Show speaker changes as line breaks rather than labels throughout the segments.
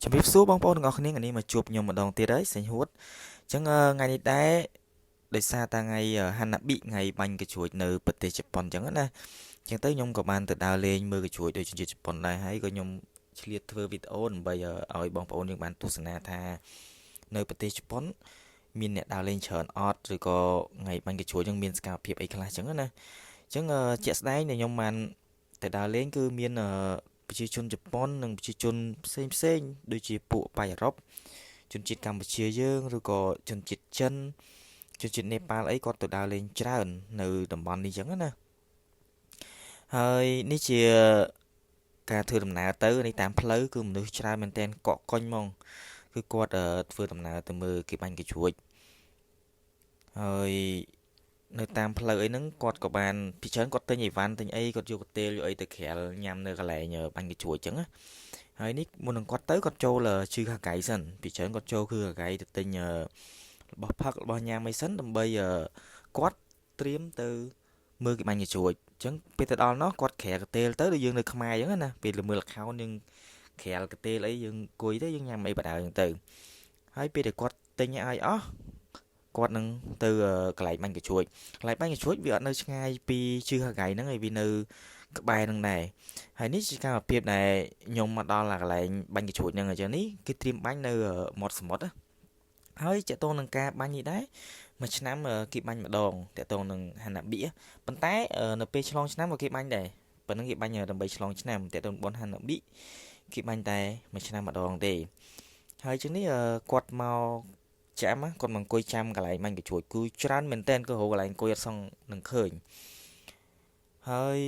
Chào biết số bóng bóng ngọc khné ngày mà chụp nhom một đồng tia đấy xanh hút chẳng ngày này đấy đời xa ta ngày hàn bị ngày banh cái chuột nơi bật tê Japan chẳng nè chẳng tới nhom của bạn từ đào lên mưa cái chuột để trên Japan này hay có nhom liệt thưa video bây giờ ở bóng bóng những bạn tu sửa tha nơi bật tê Japan miền nẹt đào lên chởn ọt rồi có ngày banh cái chuột trong miền scalp hiệp ấy khai chẳng nè chẳng chết đấy này nhom bạn từ đào lên cứ miềnប្រជាជនជប៉ុននិងប្រជាជនផ្សេងដូចជាពួកបៃអឺរ៉ុបជនជាតិកម្ពុជាយើងឬក៏ជនជាតិចិនជនជាតិនេប៉ាល់អីគាត់ទៅដើរលេងច្រើននៅតំបន់នេះចឹងណាហើយនេះជាការធ្វើដំណើរទៅនេះតាមផ្លូវគឺមនុស្សច្រើនមែនទែនកក់កុញហ្មងគឺគាត់ធ្វើដំណើរទៅមើលគេបាញ់គេជ្រួចហើយនៅតាមផ្លូវអីហ្នឹងគាត់ក៏បានពីច្រើនគាត់ទិញអីវ៉ាន់ទិញអីគាត់យកកតេលយកអីទៅក្រាលញ៉ាំនៅកន្លែងបាញ់កញ្ជួយអញ្ចឹងណាហើយនេះមុននឹងគាត់ទៅគាត់ចូលជឺខាកៃសិនពីច្រើនគាត់ចូលគឺខាកៃទៅទិញរបស់ផឹករបស់ញ៉ាំអីសិនដើម្បីគាត់ត្រៀមទៅមើលគេបាញ់កញ្ជួយអញ្ចឹងពេលទៅដល់នោះគាត់ក្រាលកតេលទៅដូចយើងនៅខ្មែរអញ្ចឹងណាពេលមើលល្ខោនយើងក្រាលកតេលអីយើងអង្គុយទៅយើងញ៉ាំអីបដៅអញ្ចឹងទៅហើយពេលដែលគាត់ទិញឲ្យអស់គាត់នឹងទៅកន្លែងបាញ់កញ្ជួយកន្លែងបាញ់កញ្ជួយវាអត់នៅឆ្ងាយពីជឺហាកៃហ្នឹងហើយវានៅក្បែរហ្នឹងដែរហើយនេះជាការអាភិបដែលខ្ញុំមកដល់កន្លែងបាញ់កញ្ជួយហ្នឹងអញ្ចឹងនេះគេត្រៀមបាញ់នៅមាត់សមុទ្រហើយតកតងនឹងការបាញ់នេះដែរមួយឆ្នាំគេបាញ់ម្ដងតកតងនឹងហានាប៊ីប៉ុន្តែនៅពេលឆ្លងឆ្នាំក៏គេបាញ់ដែរប៉ុន្តែគេបាញ់ដើម្បីឆ្លងឆ្នាំតកតងបុណ្យហានាប៊ីគេបាញ់តែមួយឆ្នាំម្ដងទេហើយជាងនេះគាត់មកចាំគាត់មកអង្គុយចាំកន្លែងបាញ់កញ្ជួយគឺច្រើនមែនតើគឺរកកន្លែងអង្គុយអត់សងនឹងឃើញហើយ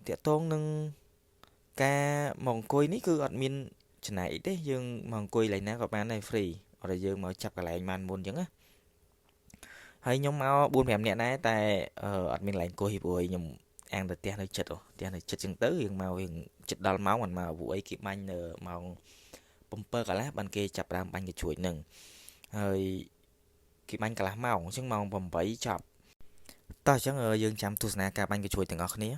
តកតងនឹងការមកអង្គុយនេះគឺអត់មានចំណាយអីទេយើងមកអង្គុយកន្លែងណាក៏បានដែរ free អត់ឲ្យយើងមកចាប់កន្លែងបានមុនអញ្ចឹងណាហើយខ្ញុំមក 4-5 នាក់ដែរតែអត់មានកន្លែងអង្គុយព្រោះខ្ញុំអាំងទៅផ្ទះនៅចិត្តផ្ទះនៅចិត្តអញ្ចឹងទៅយើងមកវិញចិត្តដល់ម៉ោងមិនមកព្រោះអីគេបាញ់នៅម៉ោង7កន្លះបានគេចាប់ដើមបាញ់កញ្ជួយនឹងហើយគេបាញ់កន្លះម៉ោងអញ្ចឹងម៉ោង8ចប់តោះអញ្ចឹងយើងចាំទស្សនាការបាញ់កញ្ជួយទាំងអស់គ្នា